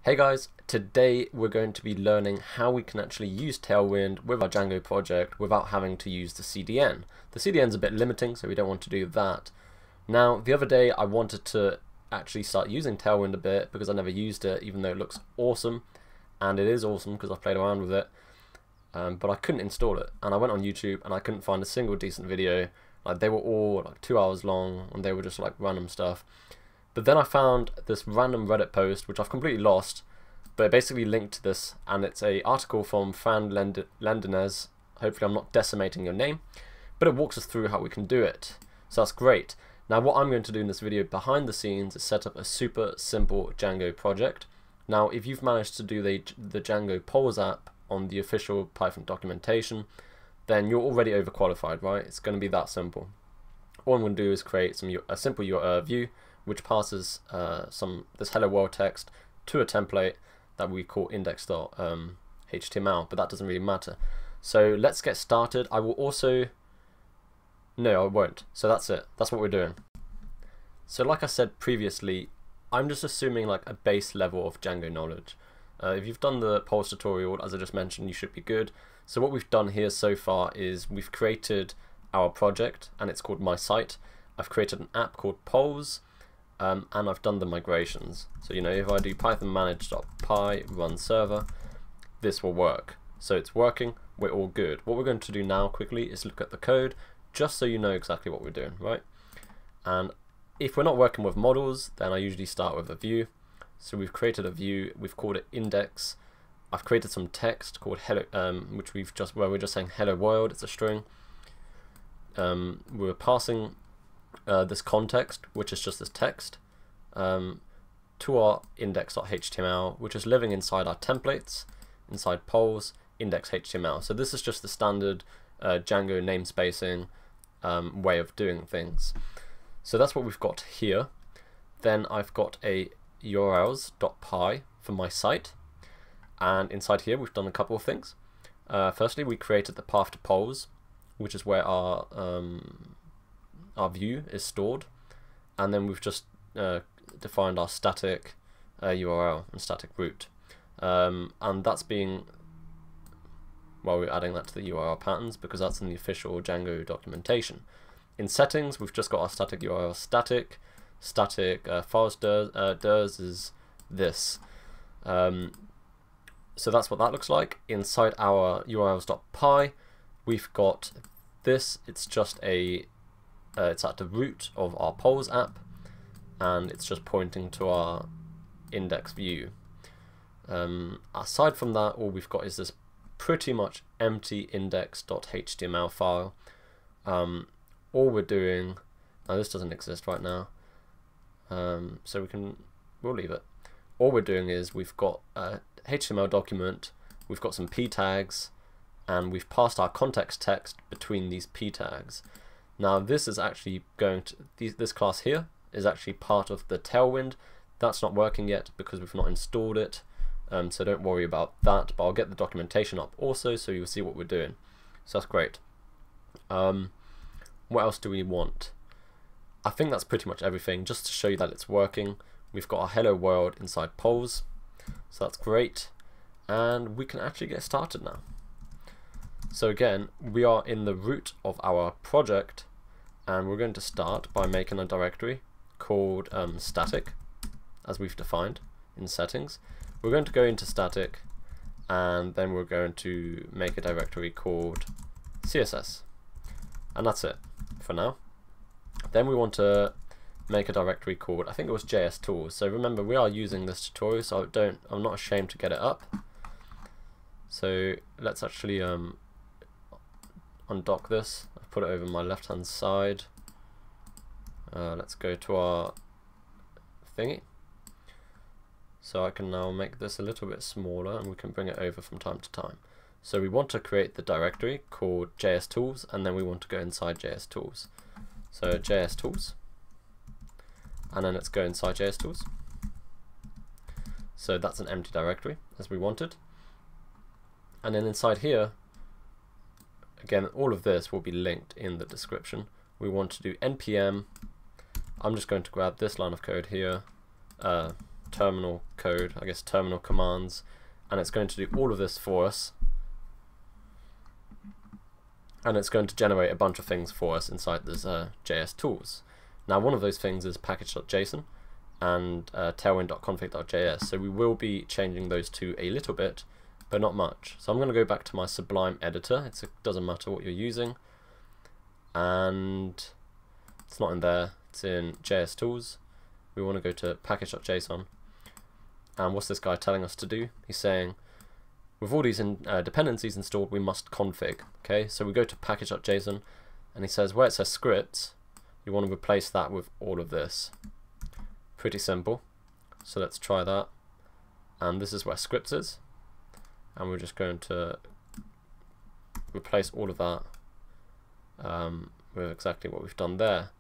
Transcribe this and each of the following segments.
Hey guys, today we're going to be learning how we can actually use Tailwind with our Django project without having to use the CDN. The CDN is a bit limiting, so we don't want to do that. Now, the other day I wanted to actually start using Tailwind a bit because I never used it, even though it looks awesome, and it is awesome because I've played around with it, but I couldn't install it. And I went on YouTube and I couldn't find a single decent video. Like, they were all like 2 hours long and they were just like random stuff. But then I found this random Reddit post, which I've completely lost, but it basically linked to this, and it's an article from Fran Lendinez. Hopefully I'm not decimating your name, but it walks us through how we can do it. So that's great. Now what I'm going to do in this video behind the scenes is set up a super simple Django project. Now if you've managed to do the Django polls app on the official Python documentation, then you're already overqualified, right? It's going to be that simple. All I'm going to do is create a simple view which passes this hello world text to a template that we call index.html, but that doesn't really matter. So let's get started. I will also... No, I won't. So that's it. That's what we're doing. So like I said previously, I'm just assuming like a base level of Django knowledge. If you've done the polls tutorial, as I just mentioned, you should be good. So what we've done here so far is we've created our project, and it's called My Site. I've created an app called polls, and I've done the migrations. So if I do python manage.py run server, this will work. So it's working, we're all good. What we're going to do now quickly is look at the code, just so you know exactly what we're doing, right? And if we're not working with models, then I usually start with a view. So we've created a view, we've called it index. I've created some text called hello, where we're just saying hello world. It's a string. We're passing this context, which is just this text, to our index.html, which is living inside our templates, inside polls, index.html. So this is just the standard Django namespacing way of doing things. So that's what we've got here. Then I've got a urls.py for my site, and inside here we've done a couple of things. Firstly, we created the path to polls, which is where our view is stored, and then we've just defined our static URL and static root, and that's being, well, we're adding that to the URL patterns because that's in the official Django documentation. In settings, we've just got our static URL static files dirs is this, so that's what that looks like. Inside our urls.py, we've got this. It's just it's at the root of our polls app, and it's just pointing to our index view. Aside from that, all we've got is this pretty much empty index.html file. All we're doing, now this doesn't exist right now, so we'll leave it. All we're doing is we've got a HTML document, we've got some p tags, and we've passed our context text between these p tags. Now this is actually going to, this class here is actually part of the Tailwind. That's not working yet because we've not installed it, so don't worry about that, but I'll get the documentation up also so you'll see what we're doing. So that's great. What else do we want? I think that's pretty much everything. Just to show you that it's working, we've got our hello world inside polls, so that's great, and we can actually get started now. So again, we are in the root of our project, and we're going to start by making a directory called static, as we've defined in settings. We're going to go into static, and then we're going to make a directory called CSS, and that's it for now. Then we want to make a directory called, I think it was JS tools. So remember, we are using this tutorial, so I'm not ashamed to get it up. So let's actually undock this. I've put it over my left hand side. Let's go to our thingy. So I can now make this a little bit smaller, and we can bring it over from time to time. So we want to create the directory called JS tools, and then we want to go inside JS tools. So JS tools, and then let's go inside JS tools. So that's an empty directory as we wanted. And then inside here, again, all of this will be linked in the description. We want to do npm. I'm just going to grab this line of code here, terminal code, I guess terminal commands, and it's going to do all of this for us, and it's going to generate a bunch of things for us inside this JS tools. Now one of those things is package.json and tailwind.config.js, so we will be changing those two a little bit, but not much. So I'm going to go back to my Sublime editor. It doesn't matter what you're using, and it's not in there, it's in JS tools. We want to go to package.json, and what's this guy telling us to do? He's saying with all these dependencies installed, we must config. Okay, so we go to package.json, and he says where it says scripts, you want to replace that with all of this. Pretty simple. So let's try that, and this is where scripts is, and we're just going to replace all of that with exactly what we've done there.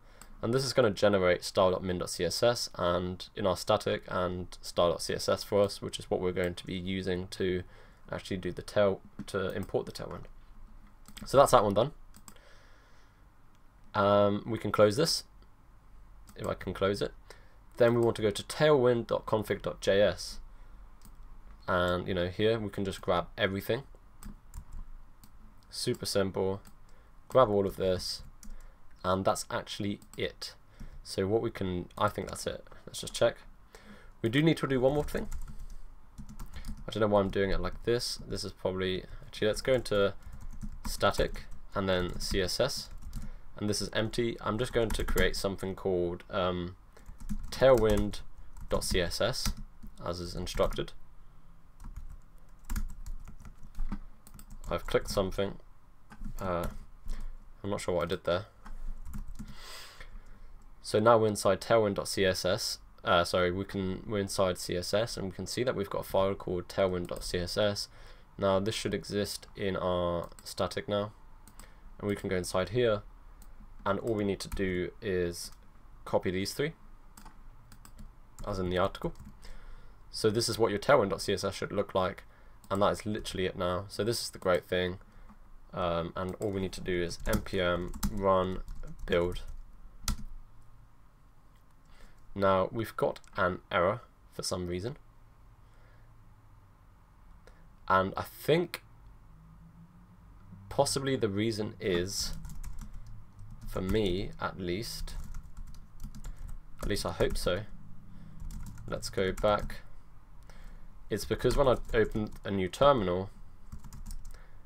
And this is going to generate style.min.css and in our static and style.css for us, which is what we're going to be using to actually do the to import the Tailwind. So that's that one done. We can close this, if I can close it. Then we want to go to tailwind.config.js, and here we can just grab everything. Super simple. Grab all of this, and that's actually it. So what we can, I think that's it. Let's just check. We do need to do one more thing. I don't know why I'm doing it like this. This is probably, actually let's go into static and then CSS, and this is empty. I'm just going to create something called tailwind.css as is instructed. I've clicked something. I'm not sure what I did there. So now we're inside tailwind.css. We're inside CSS, and we can see that we've got a file called tailwind.css. Now this should exist in our static now, and we can go inside here, and all we need to do is copy these three, as in the article. So this is what your tailwind.css should look like, and that is literally it now. So this is the great thing. And all we need to do is npm run build. Now we've got an error for some reason, and I think possibly the reason is, for me at least I hope so. Let's go back. It's because when I opened a new terminal,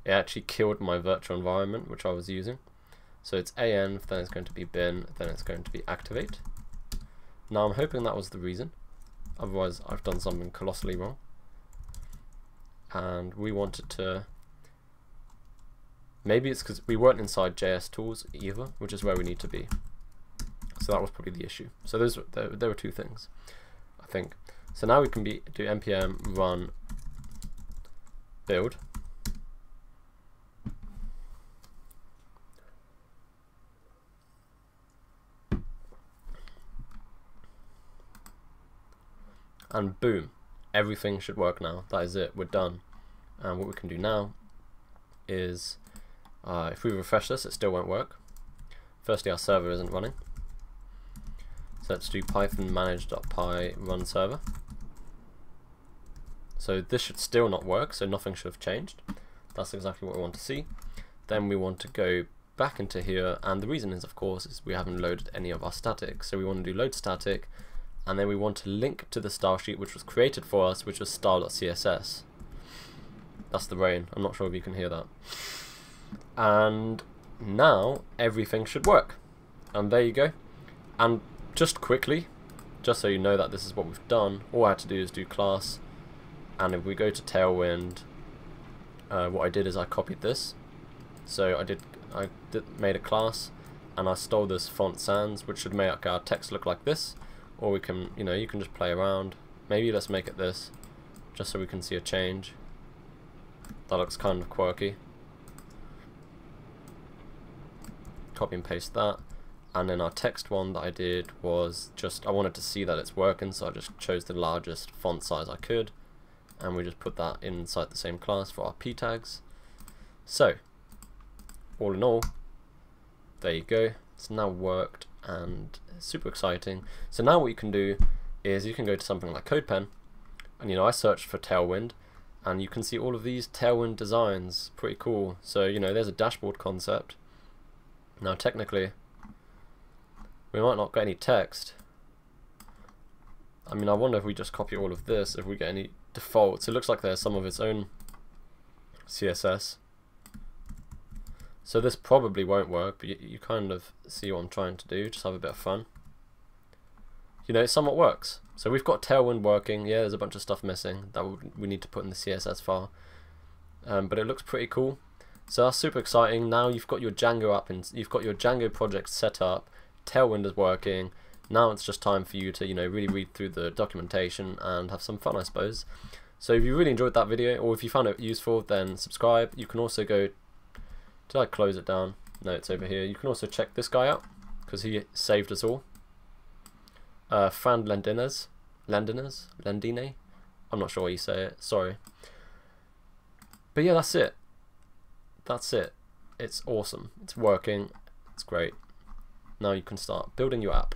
it actually killed my virtual environment which I was using. So it's an, then it's going to be bin, then it's going to be activate. Now I'm hoping that was the reason, otherwise I've done something colossally wrong. And we wanted to, maybe it's because we weren't inside JS tools either, which is where we need to be. So that was probably the issue. So there were two things, I think. So now we can do npm run build. And boom, everything should work now. That is it, we're done. And what we can do now is, if we refresh this, it still won't work. Firstly, our server isn't running. So let's do python manage.py run server. So this should still not work, so nothing should have changed. That's exactly what we want to see. Then we want to go back into here, and the reason is, of course, is we haven't loaded any of our static. So we want to do load static, and then we want to link to the style sheet which was created for us, which was style.css. That's the rain, I'm not sure if you can hear that. And now everything should work. And there you go. And just quickly, just so you know that this is what we've done, all I had to do is do class, and if we go to Tailwind, what I did is I copied this. So I made a class, and I stole this font sans, which should make our text look like this. Or we can, you can just play around. Maybe let's make it this, just so we can see a change. That looks kind of quirky. Copy and paste that. And then our text one that I did was just, I wanted to see that it's working, so I just chose the largest font size I could. And we just put that inside the same class for our p tags. So, all in all, there you go. It's now worked, and it's super exciting. So now what you can do is you can go to something like CodePen, and I searched for Tailwind, and you can see all of these Tailwind designs. Pretty cool. So there's a dashboard concept. Now technically we might not get any text. I mean, I wonder if we just copy all of this, if we get any defaults. It looks like there's some of its own CSS. So this probably won't work, but you kind of see what I'm trying to do, just have a bit of fun. It somewhat works. So we've got Tailwind working. Yeah, there's a bunch of stuff missing that we need to put in the CSS file. But it looks pretty cool. So that's super exciting. Now you've got your Django app and you've got your Django project set up. Tailwind is working. Now it's just time for you to really read through the documentation and have some fun, I suppose. So if you really enjoyed that video, or if you found it useful, then subscribe. You can also go, did I close it down? No, it's over here. You can also check this guy out because he saved us all. Fran Lendines, Lendine, I'm not sure how you say it, sorry. But yeah, that's it. It's awesome. It's working. It's great. Now you can start building your app.